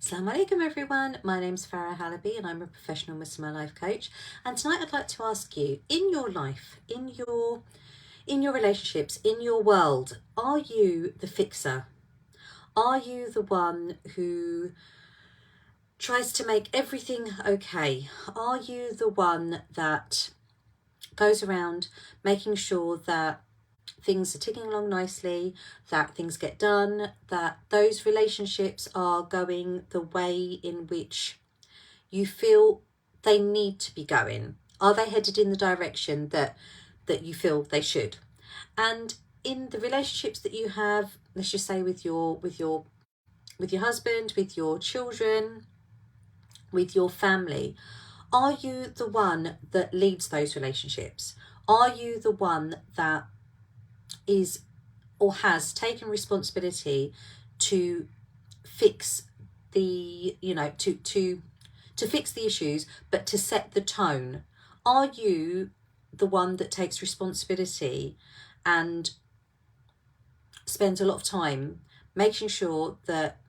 Assalamu alaikum everyone, my name's Farah Halaby and I'm a professional Muslim life coach, and tonight I'd like to ask you, in your life, in your relationships, in your world, are you the fixer? Are you the one who tries to make everything okay? Are you the one that goes around making sure that things are ticking along nicely, that things get done, that those relationships are going the way in which you feel they need to be going? Are they headed in the direction that you feel they should? And in the relationships that you have, let's just say with your husband, with your children, with your family, are you the one that leads those relationships? Are you the one that is or has taken responsibility to fix the, to fix the issues, but to set the tone? Are you the one that takes responsibility and spends a lot of time making sure that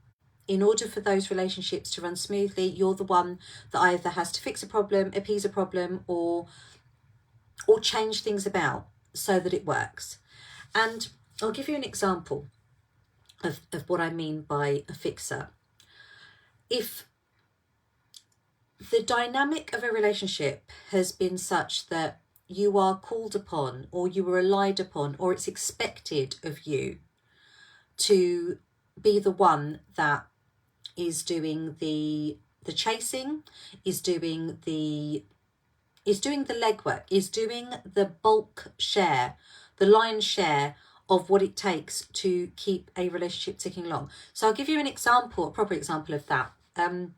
in order for those relationships to run smoothly, you're the one that either has to fix a problem, appease a problem, or change things about so that it works? And I'll give you an example of what I mean by a fixer. If the dynamic of a relationship has been such that you are called upon, or you are relied upon, or it's expected of you to be the one that is doing the chasing, is doing the legwork, is doing the bulk share, the lion's share of what it takes to keep a relationship ticking along. So I'll give you an example, a proper example of that. In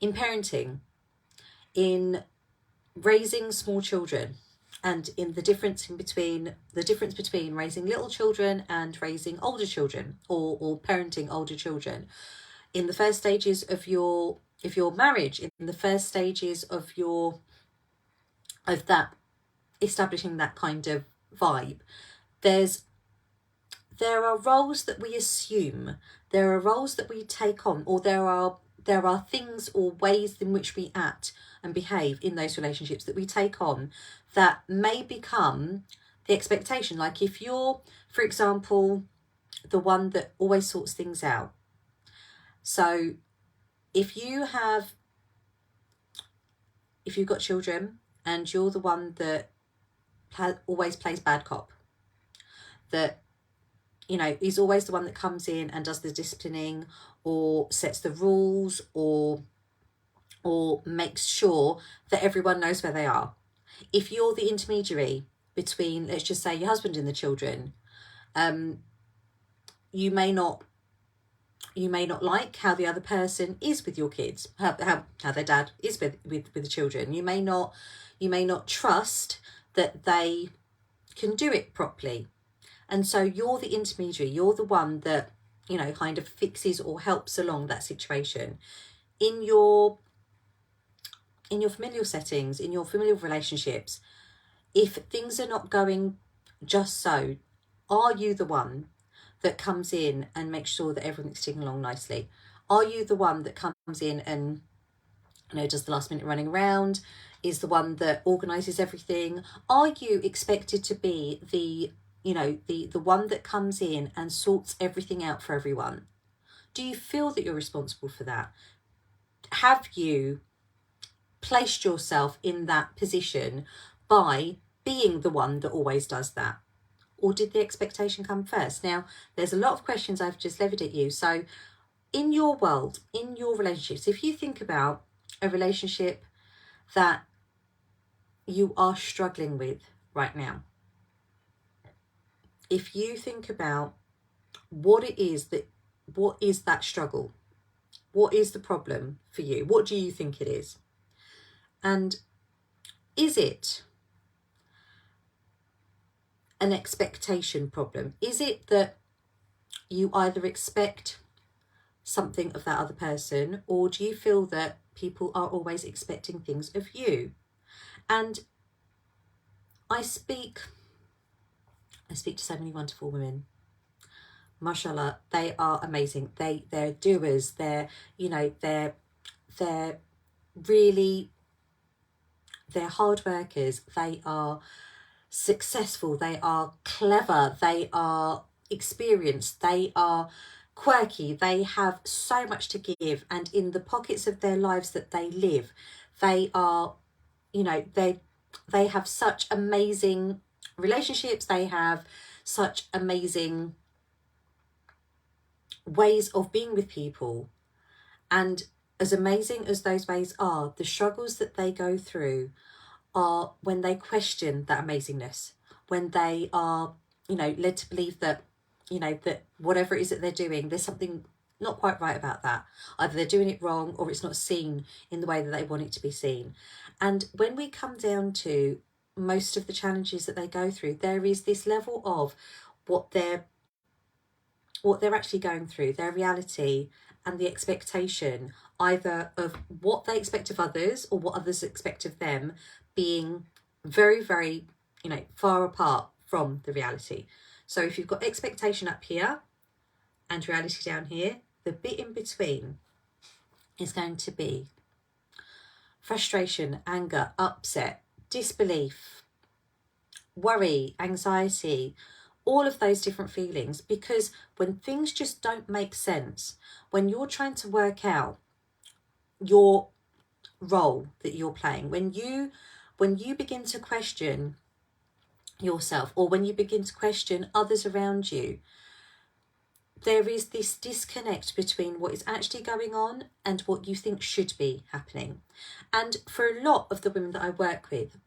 parenting, in raising small children, and in the difference between raising little children and raising older children, or parenting older children, in the first stages of your marriage, in the first stages of that, establishing that kind of vibe, there are roles that we assume, there are roles that we take on, or there are things or ways in which we act and behave in those relationships that we take on that may become the expectation. Like if you're, for example, the one that always sorts things out. So if you've got children and you're the one that always plays bad cop, that is always the one that comes in and does the disciplining, or sets the rules, or makes sure that everyone knows where they are. If you're the intermediary between, let's just say, your husband and the children, you may not like how the other person is with your kids, how their dad is with the children. You may not trust that they can do it properly. And so you're the intermediary, you're the one that, kind of fixes or helps along that situation. In your familial settings, in your familial relationships, if things are not going just so, are you the one that comes in and makes sure that everything's ticking along nicely? Are you the one that comes in and, does the last minute running around, is the one that organises everything? Are you expected to be the one that comes in and sorts everything out for everyone? Do you feel that you're responsible for that? Have you placed yourself in that position by being the one that always does that? Or did the expectation come first? Now, there's a lot of questions I've just levied at you. So in your world, in your relationships, if you think about a relationship that you are struggling with right now, if you think about what is that struggle, what is the problem for you? What do you think it is? And is it an expectation problem? Is it that you either expect something of that other person, or do you feel that people are always expecting things of you? And I speak to so many wonderful women, mashallah, they are amazing. They're doers. They're really, they're hard workers. They are successful. They are clever. They are experienced. They are quirky. They have so much to give, and in the pockets of their lives that they live, they are, they have such amazing relationships. They have such amazing ways of being with people. And as amazing as those ways are, the struggles that they go through are when they question that amazingness, when they are, led to believe that, that whatever it is that they're doing, there's something not quite right about that. Either they're doing it wrong, or it's not seen in the way that they want it to be seen. And when we come down to most of the challenges that they go through, there is this level of what they're actually going through, their reality, and the expectation either of what they expect of others or what others expect of them being very, very, far apart from the reality. So if you've got expectation up here and reality down here, the bit in between is going to be frustration, anger, upset, disbelief, worry, anxiety, all of those different feelings. Because when things just don't make sense, when you're trying to work out your role that you're playing, when you begin to question yourself, or when you begin to question others around you, there is this disconnect between what is actually going on and what you think should be happening. And for a lot of the women that I work with,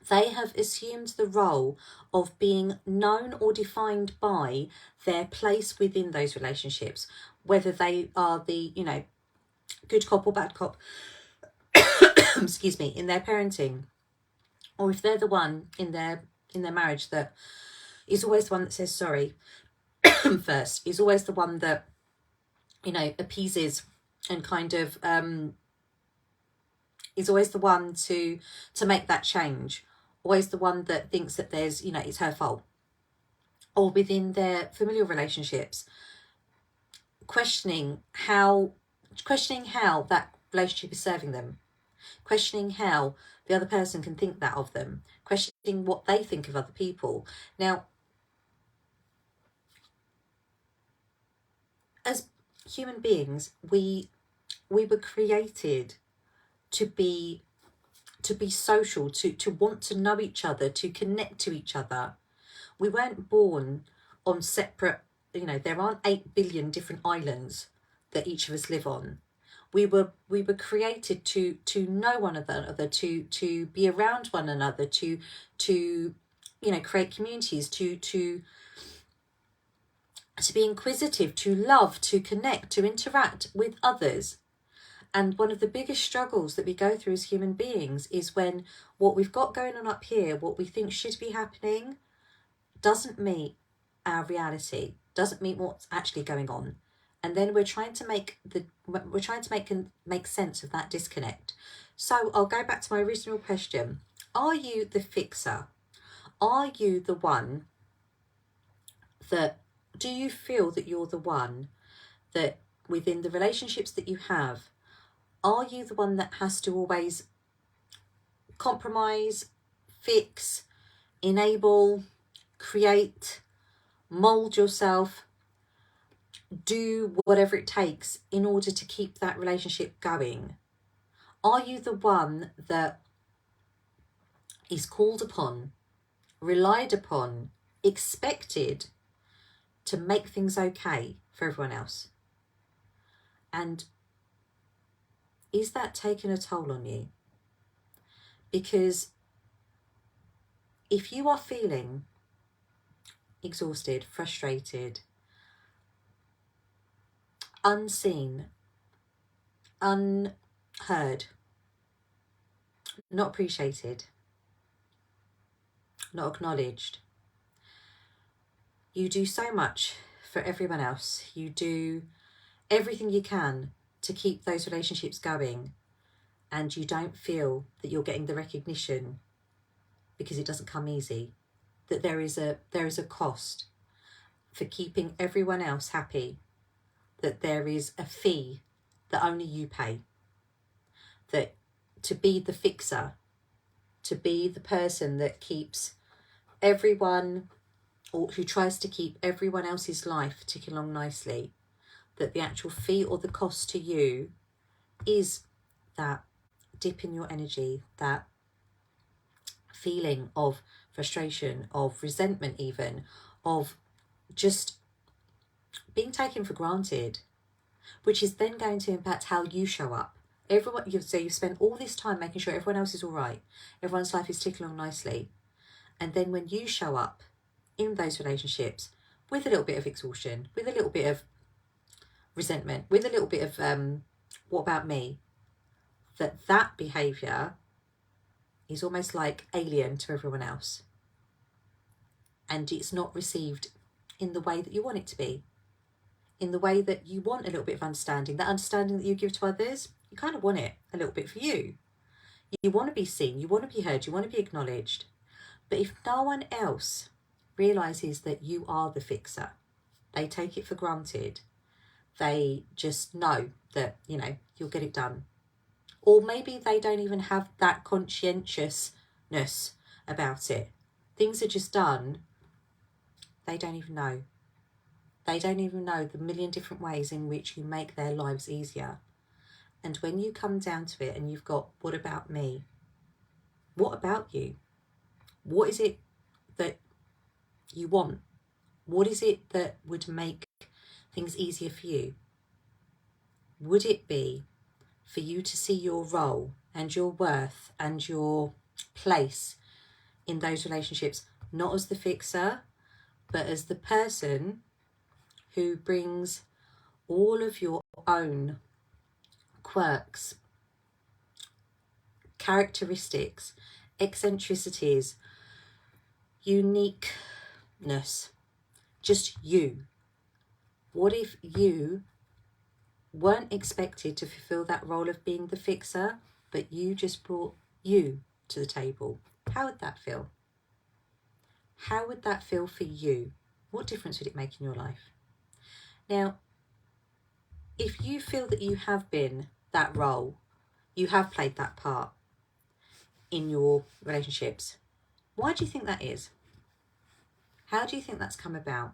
they have assumed the role of being known or defined by their place within those relationships, whether they are the, good cop or bad cop, excuse me, in their parenting, or if they're the one in their marriage that is always the one that says sorry first, is always the one that, appeases and kind of is always the one to make that change, always the one that thinks that there's, it's her fault. Or within their familial relationships, questioning how that relationship is serving them, questioning how the other person can think that of them, questioning what they think of other people. Now, as human beings, we were created to be social, to want to know each other, to connect to each other. We weren't born on separate, there aren't 8 billion different islands that each of us live on. We were created to know one another, to be around one another, to create communities, to be inquisitive, to love, to connect, to interact with others. And one of the biggest struggles that we go through as human beings is when what we've got going on up here, what we think should be happening, doesn't meet our reality, doesn't meet what's actually going on. And then we're trying to make sense of that disconnect. So I'll go back to my original question. Are you the fixer? Are you the one that, do you feel that you're the one that within the relationships that you have, are you the one that has to always compromise, fix, enable, create, mold yourself, do whatever it takes in order to keep that relationship going? Are you the one that is called upon, relied upon, expected to make things okay for everyone else? And is that taking a toll on you? Because if you are feeling exhausted, frustrated, unseen, unheard, not appreciated, not acknowledged, you do so much for everyone else, you do everything you can to keep those relationships going, and you don't feel that you're getting the recognition because it doesn't come easy, that there is a cost. for keeping everyone else happy, that there is a fee that only you pay, that to be the fixer, to be the person that keeps everyone, or who tries to keep everyone else's life ticking along nicely, that the actual fee or the cost to you is that dip in your energy, that feeling of frustration, of resentment even, of just being taken for granted, which is then going to impact how you show up. So you spend all this time making sure everyone else is all right, everyone's life is ticking along nicely, and then when you show up in those relationships with a little bit of exhaustion, with a little bit of resentment, with a little bit of what about me, that behaviour is almost like alien to everyone else, and it's not received in the way that you want it to be, in the way that you want a little bit of understanding. That understanding that you give to others, you kind of want it a little bit for you. You want to be seen, you want to be heard, you want to be acknowledged. But if no one else realises that you are the fixer, they take it for granted, they just know that, you know, you'll get it done. Or maybe they don't even have that conscientiousness about it. Things are just done. They don't even know. They don't even know the million different ways in which you make their lives easier. And when you come down to it and you've got, what about me? What about you? What is it that you want? What is it that would make things easier for you? Would it be for you to see your role and your worth and your place in those relationships, not as the fixer, but as the person who brings all of your own quirks, characteristics, eccentricities, uniqueness, just you? What if you weren't expected to fulfill that role of being the fixer, but you just brought you to the table? How would that feel? How would that feel for you? What difference would it make in your life? Now, if you feel that you have been that role, you have played that part in your relationships, why do you think that is? How do you think that's come about?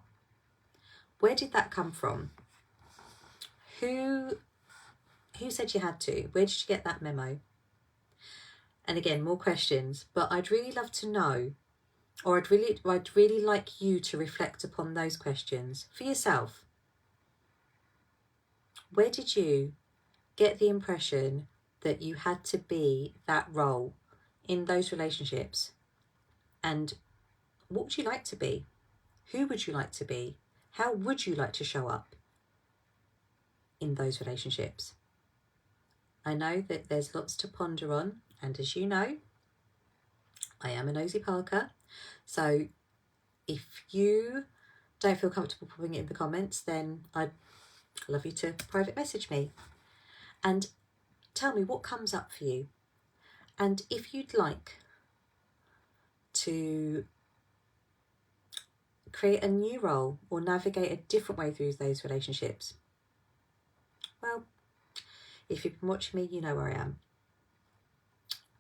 Where did that come from? Who said you had to? Where did you get that memo? And again, more questions, but I'd really love to know, or I'd really like you to reflect upon those questions for yourself. Where did you get the impression that you had to be that role in those relationships? And what would you like to be? Who would you like to be? How would you like to show up in those relationships? I know that there's lots to ponder on, and as you know, I am a nosy Parker. So if you don't feel comfortable putting it in the comments, then I'd love you to private message me and tell me what comes up for you. And if you'd like to create a new role or navigate a different way through those relationships, well, if you've been watching me, you know where I am.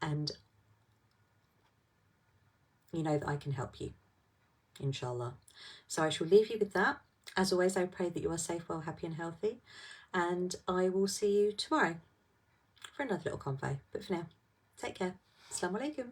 And you know that I can help you, inshallah. So I shall leave you with that. As always, I pray that you are safe, well, happy and healthy. And I will see you tomorrow for another little convo. But for now, take care. Assalamu alaikum.